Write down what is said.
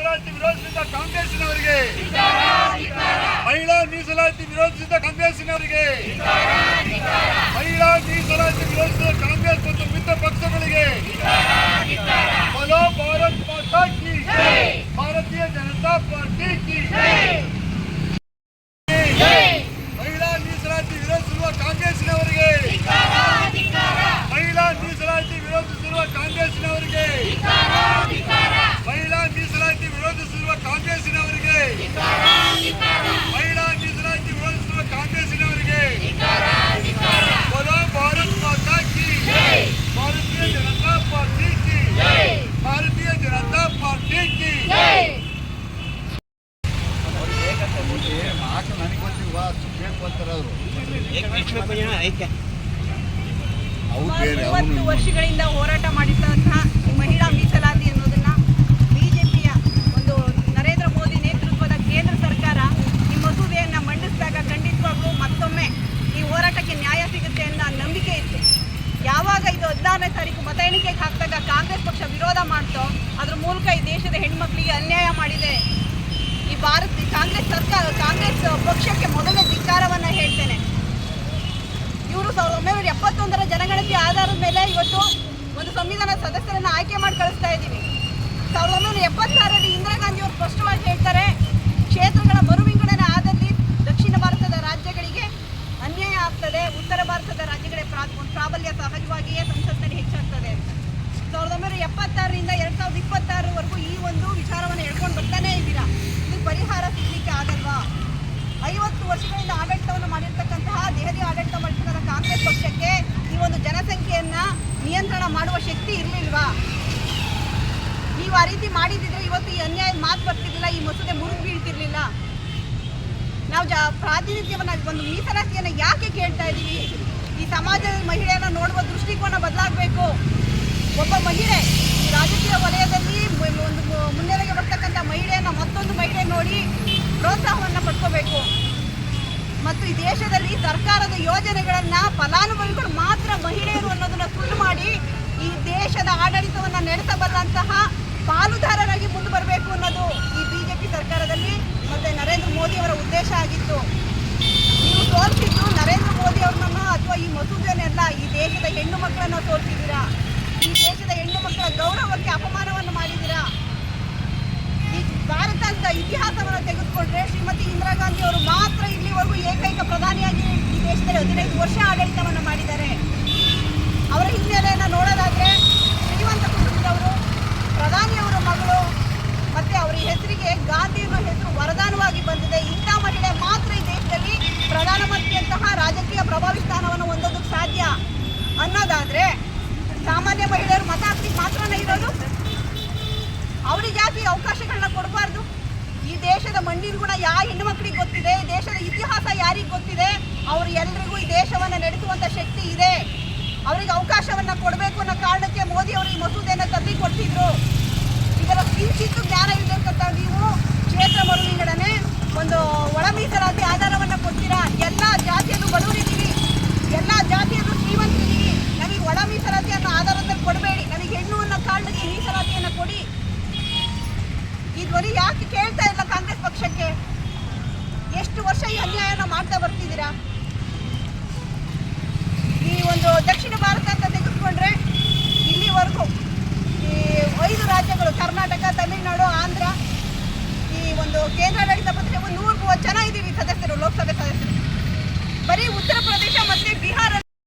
ಮೀಸಲಾತಿ ವಿರೋಧಿಸಿದ ಕಾಂಗ್ರೆಸ್ನವರಿಗೆ, ಮಹಿಳಾ ಮೀಸಲಾತಿ ವಿರೋಧಿಸಿದ ಕಾಂಗ್ರೆಸ್ನವರಿಗೆ, ಮಹಿಳಾ ಮೀಸಲಾತಿ ವಿರೋಧಿಸಿದ ಕಾಂಗ್ರೆಸ್ ಮತ್ತು ಮಿತ್ರ ಪಕ್ಷಗಳಿಗೆ बोलो भारत माता की जय, भारतीय जनता पार्टी की जय। ಮಹಿಳಾ ಮೀಸಲಾತಿ ವಿರೋಧಿಸಿರುವ ಕಾಂಗ್ರೆಸ್ನವರಿಗೆ, ಮಹಿಳಾ ಮೀಸಲಾತಿ ವಿರೋಧಿಸಿರುವ ಕಾಂಗ್ರೆಸ್ನವರಿಗೆ, ಮಹಿಳಾ ಮೀಸಲಾತಿ ವಿರೋಧಿಸಿರುವ ಕಾಂಗ್ರೆಸ್ನವರಿಗೆ, ಮಹಿಳಾ ಮೀಸಲಾತಿ ವಿರೋಧಿಸಿರುವ ಕಾಂಗ್ರೆಸ್ನವರಿಗೆ बोलो भारत माता की जय, भारतीय जनता पार्टी की जय, भारतीय जनता पार्टी की जय। ವರ್ಷಗಳಿಂದ ಹೋರಾಟ ಮಾಡಿದಂತಹ ಮಹಿಳಾ ಮೀಸಲಾತಿ ಅನ್ನೋದನ್ನ ಬಿಜೆಪಿಯ ಒಂದು ನರೇಂದ್ರ ಮೋದಿ ನೇತೃತ್ವದ ಕೇಂದ್ರ ಸರ್ಕಾರ ಈ ಮಸೂದೆಯನ್ನ ಮಂಡಿಸಿದಾಗ ಖಂಡಿತವಾಗ್ಲೂ ಮತ್ತೊಮ್ಮೆ ಈ ಹೋರಾಟಕ್ಕೆ ನ್ಯಾಯ ಸಿಗುತ್ತೆ ಅನ್ನೋ ನಂಬಿಕೆ ಇತ್ತು. ಯಾವಾಗ ಇದು 16ನೇ ತಾರೀಕು ಮತ ಎಣಿಕೆಗೆ ಹಾಕಿದಾಗ ಕಾಂಗ್ರೆಸ್ ಪಕ್ಷ ವಿರೋಧ ಮಾಡ್ತೋ ಅದ್ರ ಮೂಲಕ ಈ ದೇಶದ ಹೆಣ್ಮಕ್ಳಿಗೆ ಅನ್ಯಾಯ ಮಾಡಿದೆ. ಈ ಕಾಂಗ್ರೆಸ್ ಪಕ್ಷಕ್ಕೆ ಮೊದಲನೇ ಧಿಕ್ಕಾರವನ್ನ ಹೇಳ್ತೇನೆ. ಇವರು 1971ರ ಜನಗಣತಿ ಆಧಾರದ ಮೇಲೆ ಇವತ್ತು ಒಂದು ಸಂವಿಧಾನ ಸದಸ್ಯರನ್ನ ಆಯ್ಕೆ ಮಾಡಿ ಕಳಿಸ್ತಾ ಇದ್ದೀವಿ. 1976ರಲ್ಲಿ ಇಂದಿರಾ ಗಾಂಧಿ ಅವರು ಸ್ಪಷ್ಟವಾಗಿ ಹೇಳ್ತಾರೆ, ಕ್ಷೇತ್ರಗಳ ಮರು ವಿಂಗಡಣೆ ಆದಲ್ಲಿ ದಕ್ಷಿಣ ಭಾರತದ ರಾಜ್ಯಗಳಿಗೆ ಅನ್ಯಾಯ ಆಗ್ತದೆ, ಉತ್ತರ ಭಾರತದ ರಾಜ್ಯಗಳ ಪ್ರಾಬಲ್ಯ ಸಹಜವಾಗಿಯೇ ಸಂಸತ್ನಲ್ಲಿ ಹೆಚ್ಚಾಗ್ತದೆ. 1976ರಿಂದ 2026ವರೆಗೂ ಈ ಒಂದು ವಿಚಾರವನ್ನು ಹೇಳ್ಕೊಂಡು ಬರ್ತಾನೆ ಇದ್ದೀರಾ. ಇದು ಪರಿಹಾರ ಸಿಗಲಿಕ್ಕೆ ಆಗಲ್ವಾ? 50 ವರ್ಷಗಳಿಂದ ಆಡಳಿತವನ್ನು ಮಾಡಿರ್ತಕ್ಕಂತಹ ದೆಹಲಿ ಆಡಳಿತ ಮಾಡಿರ್ತಕ್ಕಂಥ ಕಾಂಗ್ರೆಸ್ ಪಕ್ಷಕ್ಕೆ ಈ ಒಂದು ಜನಸಂಖ್ಯೆಯನ್ನ ನಿಯಂತ್ರಣ ಮಾಡುವ ಶಕ್ತಿ ಇರಲಿಲ್ವಾ? ನೀವು ಆ ರೀತಿ ಮಾಡಿದಿದ್ರೆ ಇವತ್ತು ಈ ಅನ್ಯಾಯದ ಮಾತು ಬರ್ತಿರ್ಲಿಲ್ಲ, ಈ ಮಸೂದೆ ಮುರುಗಿ ಬೀಳ್ತಿರ್ಲಿಲ್ಲ. ನಾವು ಪ್ರಾತಿನಿಧ್ಯವನ್ನ ಒಂದು ಮೀಸಲಾತಿಯನ್ನು ಯಾಕೆ ಕೇಳ್ತಾ ಇದ್ದೀವಿ? ಈ ಸಮಾಜದ ಮಹಿಳೆಯನ್ನ ನೋಡುವ ದೃಷ್ಟಿಕೋನ ಬದಲಾಗಬೇಕು. ಒಬ್ಬ ಮಹಿಳೆ ಈ ರಾಜಕೀಯ ವಲಯದಲ್ಲಿ ಒಂದು ಮುನ್ನೆಲೆಗೆ ಬರ್ತಕ್ಕಂಥ ಮಹಿಳೆಯನ್ನ ಮತ್ತೊಂದು ಮಹಿಳೆ ನೋಡಿ ಪ್ರೋತ್ಸಾಹವನ್ನು ಪಡ್ಕೋಬೇಕು. ಮತ್ತು ಈ ದೇಶದಲ್ಲಿ ಸರ್ಕಾರದ ಯೋಜನೆಗಳನ್ನ ಫಲಾನುಭವಿಗಳು ಮಾತ್ರ ಮಹಿಳೆಯರು ಅನ್ನೋದನ್ನ ಸುಳ್ಳು ಮಾಡಿ ಈ ದೇಶದ ಆಡಳಿತವನ್ನ ನಡೆಸಬಲ್ಲಂತಹ ಪಾಲುದಾರರಾಗಿ ಮುಂದೆ ಬರಬೇಕು ಅನ್ನೋದು ಈ ಬಿಜೆಪಿ ಸರ್ಕಾರದಲ್ಲಿ ಮತ್ತೆ ನರೇಂದ್ರ ಮೋದಿ ಅವರ ಉದ್ದೇಶ ಆಗಿತ್ತು. ನೀವು ಸೋಲ್ಸಿದ್ದು ನರೇಂದ್ರ ಮೋದಿ ಅವ್ರನ್ನ ಅಥವಾ ಈ ಮಸೂದೆನೆಲ್ಲ, ಈ ದೇಶದ ಹೆಣ್ಣು ಮಕ್ಕಳನ್ನ ಸೋಲ್ಸಿದ್ದೀರಾ. ಈ ದೇಶದ ಹೆಣ್ಣು ಮಕ್ಕಳ ಗೌರವಕ್ಕೆ ಅಪಮಾನವನ್ನು ಮಾಡಿದ್ದೀರಾ. ಈ ಭಾರತದ ಇತಿಹಾಸವನ್ನು ತೆಗೆದುಕೊಂಡ್ರೆ ಶ್ರೀಮತಿ ಇಂದಿರಾ ಗಾಂಧಿ ಅವರು ಮಾತ್ರ ಇಲ್ಲಿವರೆಗೂ ಏಕೈಕ ಪ್ರಧಾನಿಯಾಗಿ ಈ ದೇಶದಲ್ಲಿ 15 ವರ್ಷ ಆಡಳಿತವನ್ನು ಮಾಡಿದ್ದಾರೆ. ಅವರ ಹಿನ್ನೆಲೆಯನ್ನು ನೋಡೋದಾದ್ರೆ ಶ್ರೀಮಂತ ಕುಟುಂಬದವರು, ಪ್ರಧಾನಿಯವರ ಮಗಳು, ಮತ್ತೆ ಅವರ ಹೆಸರಿಗೆ ಗಾಂಧಿ ಅನ್ನೋ ಹೆಸರು ವರದಾನವಾಗಿ ಬಂದಿದೆ. ಇಂಥ ಮಹಿಳೆ ಮಾತ್ರ ಈ ದೇಶದಲ್ಲಿ ಪ್ರಧಾನಮಂತ್ರಿಯಂತಹ ರಾಜಕೀಯ ಪ್ರಭಾವಿ ಸ್ಥಾನವನ್ನು ಹೊಂದೋದಕ್ಕೆ ಸಾಧ್ಯ ಅನ್ನೋದಾದ್ರೆ ಸಾಮಾನ್ಯ ಮಹಿಳೆಯರು ಮತ ಹಾಕ್ಲಿಕ್ಕೆ ಮಾತ್ರನೇ ಇರೋದು. ಅವರಿಗೆ ಯಾಕೆ ಅವಕಾಶಗಳನ್ನ ಕೊಡಬಾರ್ದು? ಈ ದೇಶದ ಮಣ್ಣಿನ ಗುಣ ಯಾವ ಹೆಣ್ಣು ಮಕ್ಕಳಿಗೆ ಗೊತ್ತಿದೆ, ಈ ದೇಶದ ಇತಿಹಾಸ ಯಾರಿಗೆ ಗೊತ್ತಿದೆ, ಅವರು ಎಲ್ರಿಗೂ ಈ ದೇಶವನ್ನು ನಡೆಸುವಂತ ಶಕ್ತಿ ಇದೆ. ಅವರಿಗೆ ಅವಕಾಶವನ್ನ ಕೊಡಬೇಕು ಅನ್ನೋ ಕಾರಣಕ್ಕೆ ಮೋದಿ ಅವರು ಈ ಮಸೂದೆಯನ್ನು ತಂದು ಕೊಡ್ತಿದ್ರು. ಇದರ ಕಿಂಚಿತ್ತು ಜ್ಞಾನ ಇರಬೇಕಂತ ನೀವು ಕ್ಷೇತ್ರ ಮರು ವಿಂಗಡಣೆ, ಒಂದು ಒಳ ಮೀಸಲಾತಿ ಆಧಾರವನ್ನ ಕೊಡ್ತೀರಾ. ಎಲ್ಲ ಜಾತಿಯಲ್ಲೂ ಬಡವರಿದ್ದೀವಿ, ಎಲ್ಲ ಜಾತಿಯಲ್ಲೂ ಶ್ರೀಮಂತರಿದ್ದೀವಿ. ನಮಗೆ ಒಳ ಮೀಸಲಾತಿಯನ್ನು ಆಧಾರದಲ್ಲಿ ಕೊಡಬೇಡಿ, ನಮಗೆ ಹೆಣ್ಣು ಅನ್ನೋ ಕಾರಣಕ್ಕೆ ಮೀಸಲಾತಿಯನ್ನು ಕೊಡಿ. ಈ ಧ್ವನಿ ಯಾಕೆ ಕೇಳ್ತಾ ಇಲ್ಲ ಕಾಂಗ್ರೆಸ್ ಪಕ್ಷಕ್ಕೆ? ಎಷ್ಟು ವರ್ಷ ಈ ಅನ್ಯಾಯನ ಮಾಡ್ತಾ ಬರ್ತಿದ್ದೀರಾ? ಈ ಒಂದು ದಕ್ಷಿಣ ಭಾರತ ಅಂತ ತೆಗೆದುಕೊಂಡ್ರೆ ಇಲ್ಲಿವರೆಗೂ ಈ 5 ರಾಜ್ಯಗಳು ಕರ್ನಾಟಕ, ತಮಿಳುನಾಡು, ಆಂಧ್ರ, ಈ ಒಂದು ಕೇಂದ್ರಾಡಳಿತ ಪ್ರದೇಶ 130 ಜನ ಇದ್ದೀವಿ ಸದಸ್ಯರು, ಲೋಕಸಭೆ ಸದಸ್ಯರು.